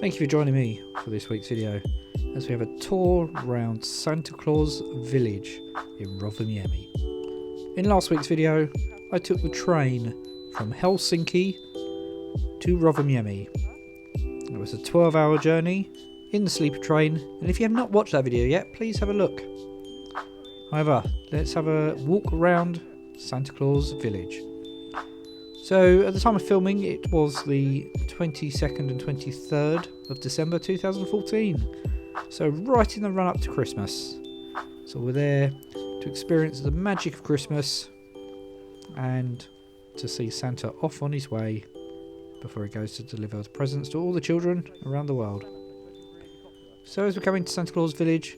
Thank you for joining me for this week's video as we have a tour around Santa Claus Village in Rovaniemi. In last week's video I took the train from Helsinki to Rovaniemi. It was a 12-hour journey in the sleeper train, and if you have not watched that video yet, please have a look. However, let's have a walk around Santa Claus Village. So at the time of filming it was the 22nd and 23rd of December 2014, so right in the run up to Christmas. So we're there to experience the magic of Christmas and to see Santa off on his way before he goes to deliver presents to all the children around the world. So as we come into Santa Claus Village,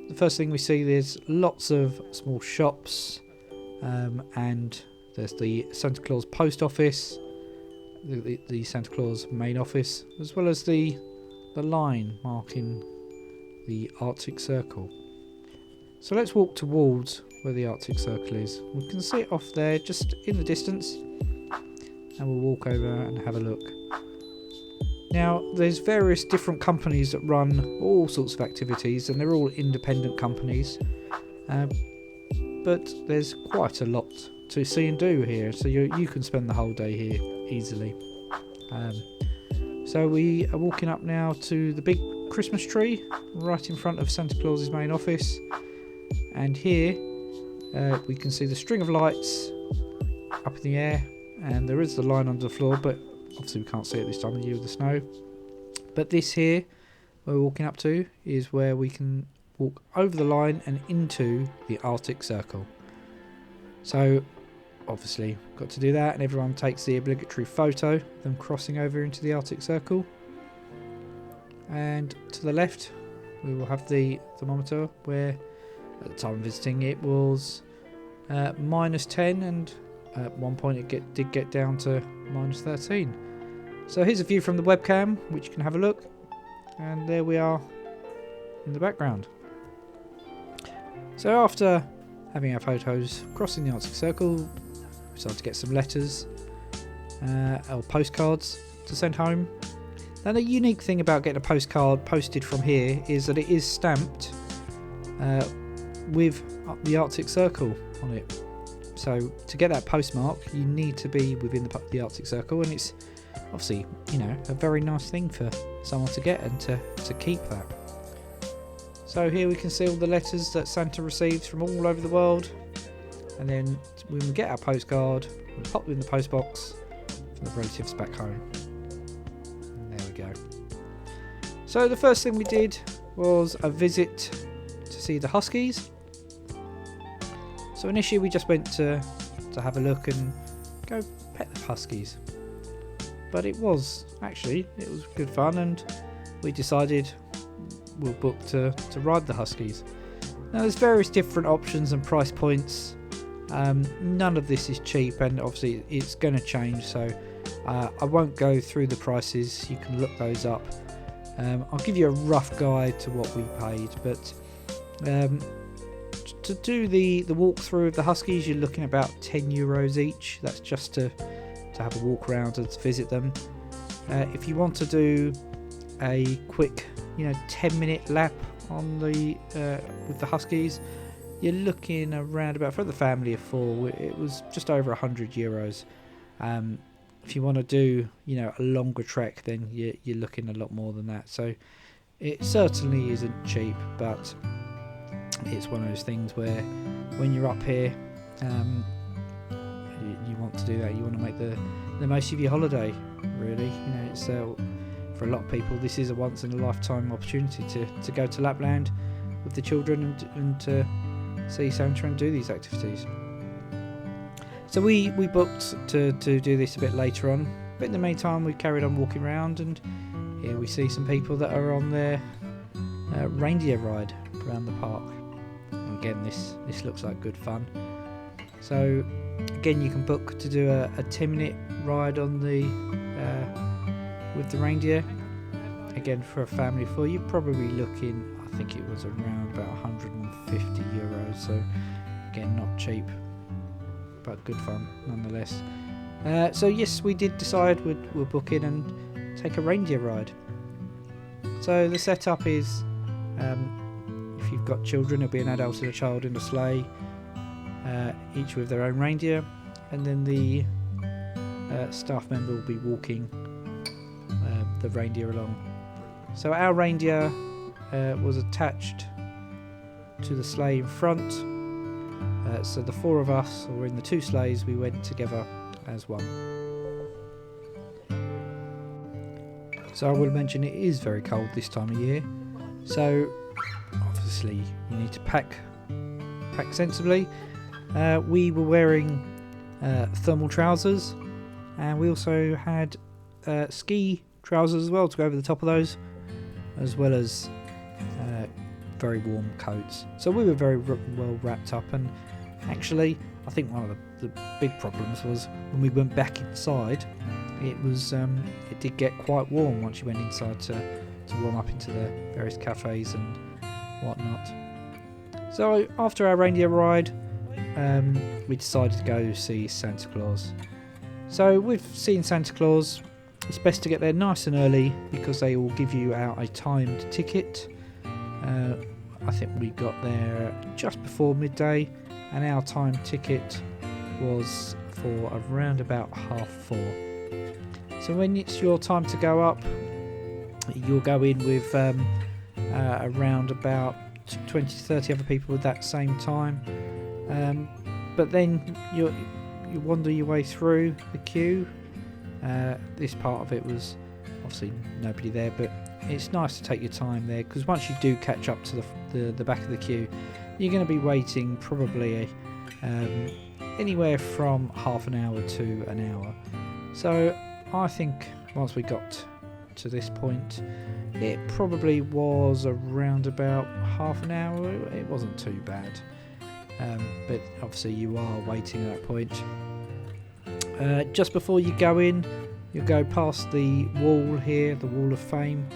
the first thing we see, there's lots of small shops, and there's the Santa Claus post office, the Santa Claus main office, as well as the line marking the Arctic Circle. So let's walk towards where the Arctic Circle is. We can see it off there just in the distance, and we'll walk over and have a look. Now there's various different companies that run all sorts of activities, and they're all independent companies, but there's quite a lot to see and do here, so you can spend the whole day here easily. So we are walking up now to the big Christmas tree right in front of Santa Claus's main office, and here we can see the string of lights up in the air, and there is the line under the floor, but obviously we can't see it this time of year with the snow. But this here where we're walking up to is where we can walk over the line and into the Arctic Circle. So obviously got to do that, and everyone takes the obligatory photo of them crossing over into the Arctic Circle. And to the left we will have the thermometer, where at the time of visiting it was -10, and at one point it did get down to -13. So here's a view from the webcam which you can have a look, and there we are in the background. So after having our photos crossing the Arctic Circle, we decided to get some letters or postcards to send home. Now the unique thing about getting a postcard posted from here is that it is stamped with the Arctic Circle on it. So to get that postmark you need to be within the Arctic Circle, and it's obviously, you know, a very nice thing for someone to get and to keep that. So here we can see all the letters that Santa receives from all over the world, and then when we get our postcard we pop them in the post box for the relatives back home. And there we go. So the first thing we did was a visit to see the Huskies. So initially we just went to have a look and go pet the Huskies, but it was good fun, and we decided we'll book to ride the Huskies. Now there's various different options and price points. None of this is cheap, and obviously it's going to change, so I won't go through the prices. You can look those up. I'll give you a rough guide to what we paid, but to do the walkthrough of the Huskies you're looking at about €10 each. That's just to have a walk around and to visit them. If you want to do a quick 10-minute lap on with the Huskies, you're looking around about, for the family of four, it was just over €100. If you want to do a longer trek, then you're looking a lot more than that. So it certainly isn't cheap, but it's one of those things where when you're up here, you want to do that. You want to make the most of your holiday, really. It's for a lot of people this is a once in a lifetime opportunity to go to Lapland with the children and to see Santa and do these activities. So we booked to do this a bit later on, but in the meantime we carried on walking around, and here we see some people that are on their reindeer ride around the park. And again, this looks like good fun. So again, you can book to do a 10-minute ride on with the reindeer. Again, for a family of four, you're probably looking, I think it was around about €150. So again, not cheap, but good fun nonetheless. So yes, we did decide we'll book in and take a reindeer ride. So the setup is, if you've got children, it'll be an adult and a child in a sleigh, each with their own reindeer, and then the staff member will be walking the reindeer along. So our reindeer was attached to the sleigh in front, so the four of us, or in the two sleighs, we went together as one. So I will mention it is very cold this time of year, so obviously you need to pack sensibly. We were wearing thermal trousers, and we also had ski trousers as well to go over the top of those, as well as very warm coats. So we were very well wrapped up, and actually I think one of the big problems was when we went back inside, it did get quite warm once you went inside to warm up into the various cafes and whatnot. So after our reindeer ride, we decided to go see Santa Claus. So with seeing Santa Claus, it's best to get there nice and early because they will give you out a timed ticket. I think we got there just before midday, and our timed ticket was for around about 4:30. So when it's your time to go up, you'll go in with around about 20 to 30 other people at that same time. But then you wander your way through the queue. This part of it was obviously nobody there, but it's nice to take your time there, because once you do catch up to the back of the queue, you're going to be waiting probably anywhere from half an hour to an hour. So I think once we got to this point, it probably was around about half an hour. It wasn't too bad, but obviously you are waiting at that point. Just before you go in, you go past the wall here, the Wall of Fame.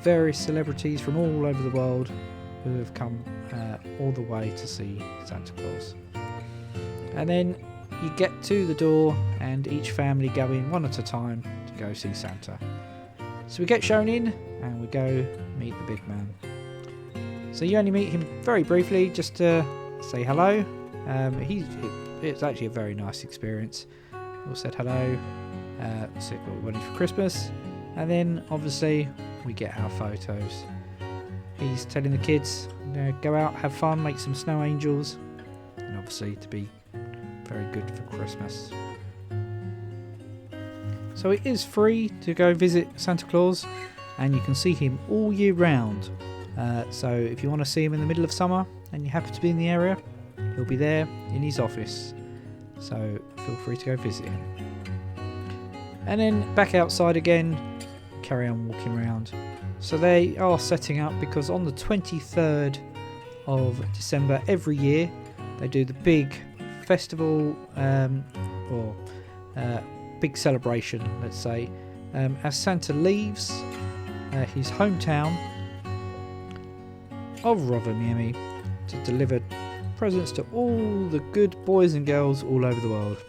Various celebrities from all over the world who have come all the way to see Santa Claus. And then you get to the door, and each family go in one at a time to go see Santa. So we get shown in, and we go meet the big man. So you only meet him very briefly, just to say hello. It's actually a very nice experience. We all said hello, said what we wanted for Christmas, and then obviously we get our photos. He's telling the kids, go out, have fun, make some snow angels, and obviously to be very good for Christmas. So it is free to go visit Santa Claus, and you can see him all year round. So if you want to see him in the middle of summer and you happen to be in the area, he'll be there in his office. So feel free to go visit him. And then back outside again, carry on walking around. So they are setting up, because on the 23rd of December every year they do the big festival or big celebration, let's say, as Santa leaves his hometown of Rovaniemi to deliver presents to all the good boys and girls all over the world.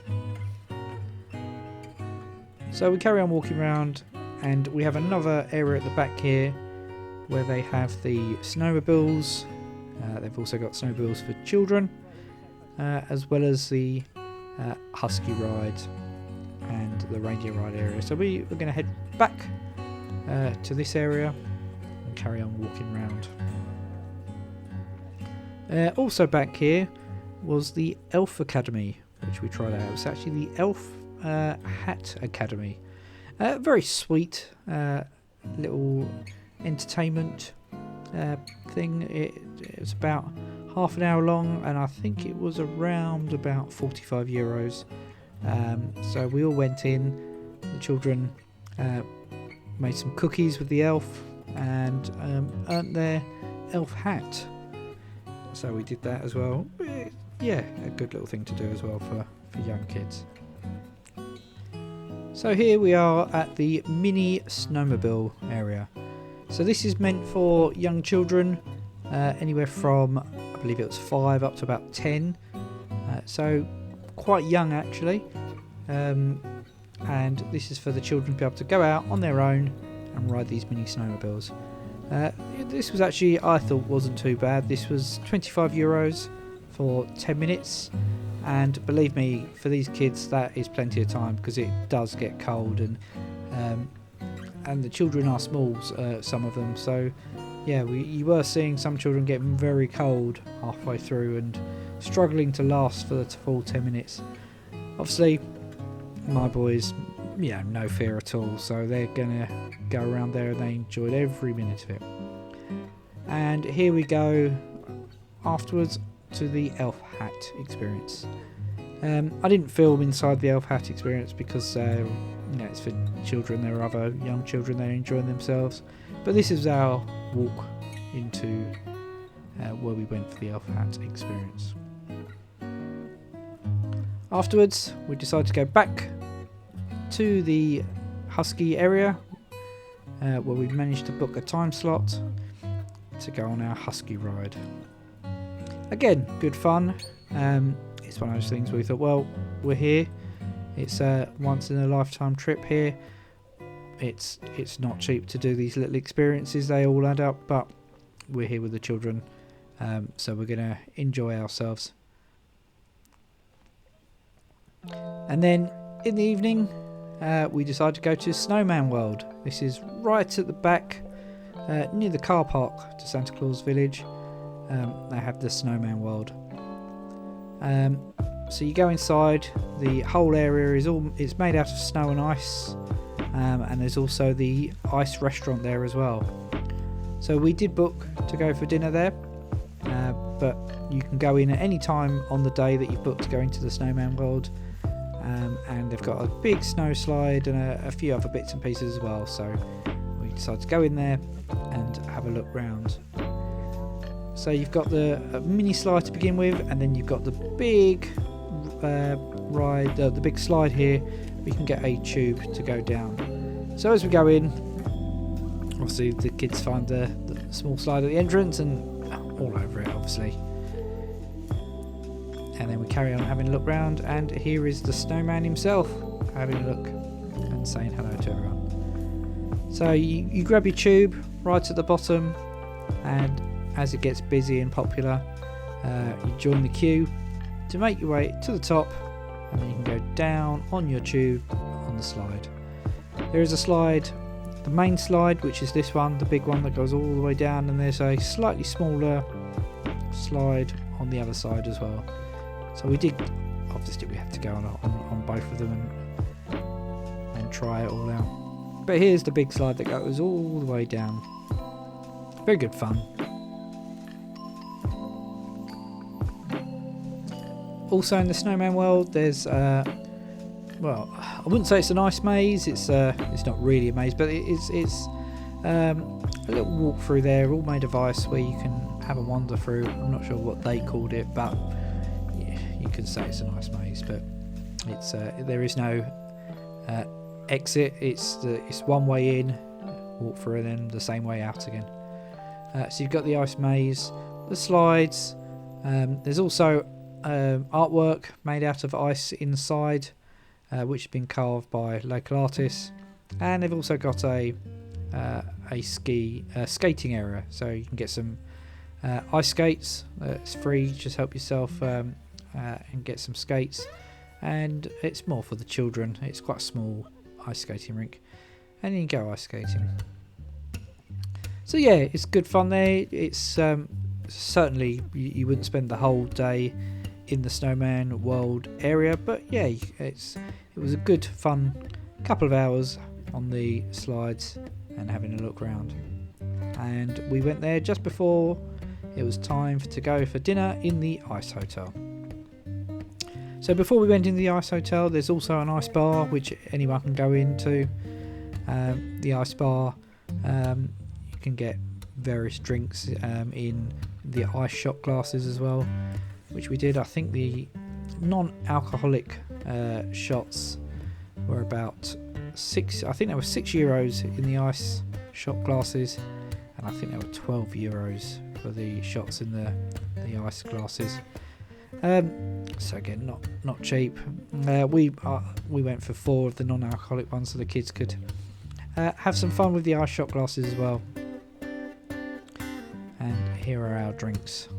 So we carry on walking around, and we have another area at the back here where they have the snowmobiles. They've also got snowmobiles for children, as well as the husky ride and the reindeer ride area. So we're going to head back to this area and carry on walking around. Also back here was the Elf Academy, which we tried out. It's actually the Elf Hat Academy. Very sweet little entertainment thing. It was about half an hour long, and I think it was around about €45. So we all went in. The children made some cookies with the elf and earned their elf hat. So we did that as well. Yeah, a good little thing to do as well for young kids. So here we are at the mini snowmobile area. So this is meant for young children, anywhere from, I believe it was 5 up to about 10. So quite young actually. And this is for the children to be able to go out on their own and ride these mini snowmobiles. This was actually, I thought, wasn't too bad. This was €25 for 10 minutes, and believe me, for these kids that is plenty of time, because it does get cold, and the children are small, some of them, so yeah, you were seeing some children getting very cold halfway through and struggling to last for the full 10 minutes. Obviously my boys, no fear at all, so they're gonna go around there and they enjoyed every minute of it. And here we go afterwards to the elf hat experience. I didn't film inside the elf hat experience because it's for children. There are other young children there enjoying themselves, but this is our walk into where we went for the elf hat experience. Afterwards we decided to go back to the Husky area, where we managed to book a time slot to go on our Husky ride. Again, good fun. It's one of those things where we thought, well, we're here, it's a once in a lifetime trip here. It's not cheap to do these little experiences, they all add up, but we're here with the children, so we're going to enjoy ourselves. And then in the evening we decided to go to Snowman World. This is right at the back, near the car park to Santa Claus Village. They have the Snowman World. So you go inside, the whole area it's made out of snow and ice, and there's also the ice restaurant there as well. So we did book to go for dinner there, but you can go in at any time on the day that you've booked to go into the Snowman World. And they've got a big snow slide and a few other bits and pieces as well, so we decided to go in there and have a look round. So you've got the mini slide to begin with, and then you've got the big ride, the big slide here. We can get a tube to go down. So as we go in, obviously the kids find the small slide at the entrance and all over it, obviously. And then we carry on having a look round, and here is the snowman himself having a look and saying hello to everyone. So you grab your tube right at the bottom, and as it gets busy and popular, you join the queue to make your way to the top, and then you can go down on your tube on the slide. There is a slide, the main slide, which is this one, the big one that goes all the way down, and there's a slightly smaller slide on the other side as well. So we had to go on both of them and try it all out. But here's the big slide that goes all the way down. Very good fun. Also in the Snowman World, there's I wouldn't say it's an ice maze. It's not really a maze, but it's a little walk through there, all made of ice, where you can have a wander through. I'm not sure what they called it, but you can say it's an ice maze. But it's there is no exit. It's one way in, walk through, and then the same way out again. So you've got the ice maze, the slides. There's also artwork made out of ice inside, which has been carved by local artists, and they've also got a skating area, so you can get some ice skates. It's free, just help yourself and get some skates, and it's more for the children. It's quite a small ice skating rink, and you can go ice skating. So yeah, it's good fun there. It's certainly you wouldn't spend the whole day in the Snowman World area, but yeah, it was a good fun couple of hours on the slides and having a look around. And we went there just before it was time to go for dinner in the Ice Hotel. So before we went into the Ice Hotel, there's also an ice bar which anyone can go into. The ice bar, you can get various drinks in the ice shot glasses as well, which we did. I think the non-alcoholic shots were about €6 in the ice shot glasses, and I think there were €12 for the shots in the ice glasses. So again, not cheap. We went for 4 of the non-alcoholic ones, so the kids could have some fun with the ice shot glasses as well. And here are our drinks.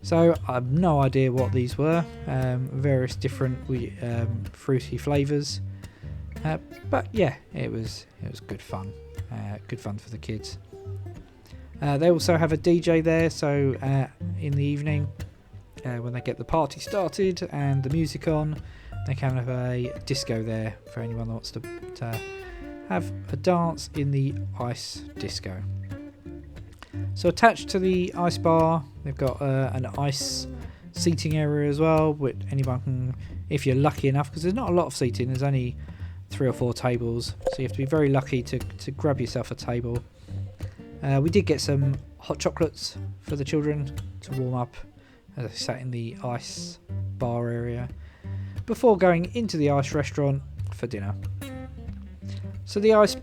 So I have no idea what these were. Various different fruity flavours. But yeah, it was good fun. Good fun for the kids. They also have a DJ there, so in the evening, when they get the party started and the music on, they can have a disco there for anyone that wants to have a dance in the ice disco. So attached to the ice bar, they've got an ice seating area as well, which anyone can, if you're lucky enough, because there's not a lot of seating, there's only 3 or 4 tables, so you have to be very lucky to grab yourself a table. We did get some hot chocolates for the children to warm up as they sat in the ice bar area before going into the ice restaurant for dinner. So the ice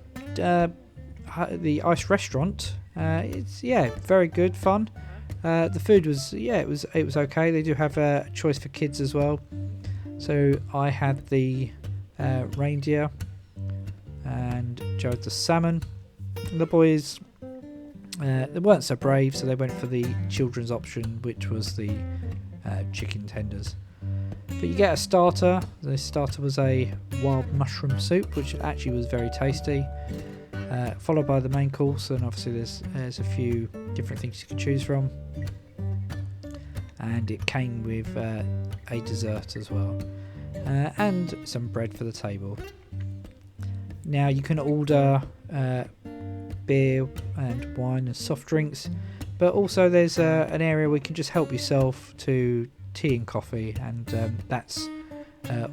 restaurant, it's very good fun. The food was it was okay. They do have a choice for kids as well. So I had the reindeer and Joe had the salmon. The boys they weren't so brave, so they went for the children's option, which was the chicken tenders. But you get a starter. The starter was a wild mushroom soup, which actually was very tasty. Followed by the main course, and obviously there's a few different things you can choose from. And it came with a dessert as well, and some bread for the table. Now you can order beer and wine and soft drinks, but also there's an area where you can just help yourself to tea and coffee, and that's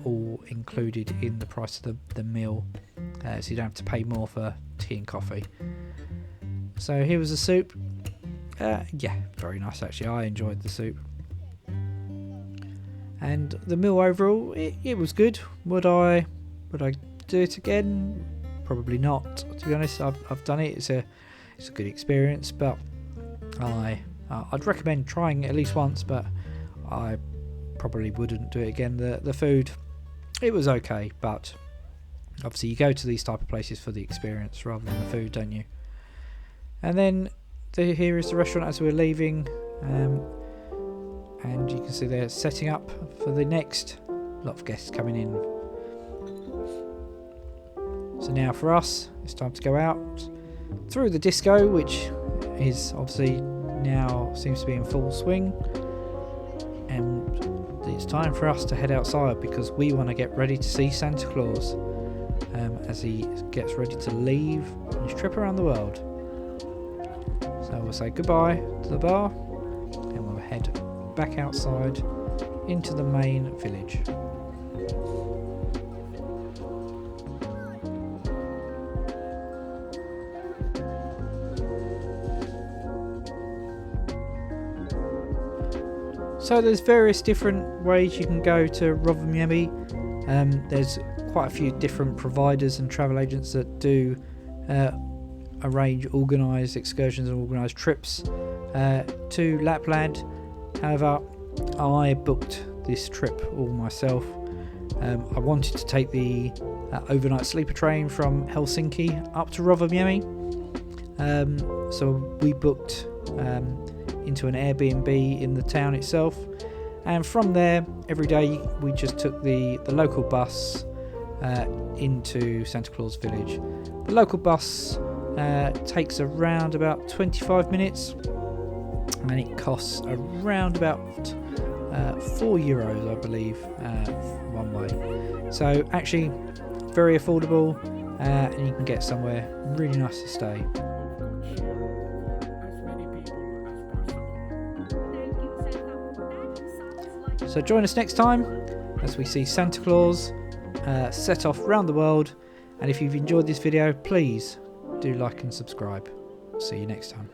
all included in the price of the meal, so you don't have to pay more for tea and coffee. So here was the soup. Very nice actually. I enjoyed the soup, and the meal overall it was good. Would I do it again? Probably not, to be honest. I've done it. It's a good experience, but I'd recommend trying it at least once, but I probably wouldn't do it again. The food, it was okay, but obviously you go to these type of places for the experience rather than the food, don't you? And then here is the restaurant as we're leaving, and you can see they're setting up for the next lot of guests coming in. So now for us, it's time to go out through the disco, which is obviously now seems to be in full swing, and it's time for us to head outside because we want to get ready to see Santa Claus as he gets ready to leave on his trip around the world. So we'll say goodbye to the bar and we'll head back outside into the main village. So there's various different ways you can go to Rovaniemi. There's quite a few different providers and travel agents that do organise excursions and organise trips to Lapland. However, I booked this trip all myself. I wanted to take the overnight sleeper train from Helsinki up to Rovaniemi. So we booked into an Airbnb in the town itself, and from there every day we just took the local bus into Santa Claus Village. The local bus takes around about 25 minutes and it costs around about €4 I believe one way, so actually very affordable, and you can get somewhere really nice to stay. So join us next time as we see Santa Claus set off around the world, and if you've enjoyed this video, please do like and subscribe. See you next time.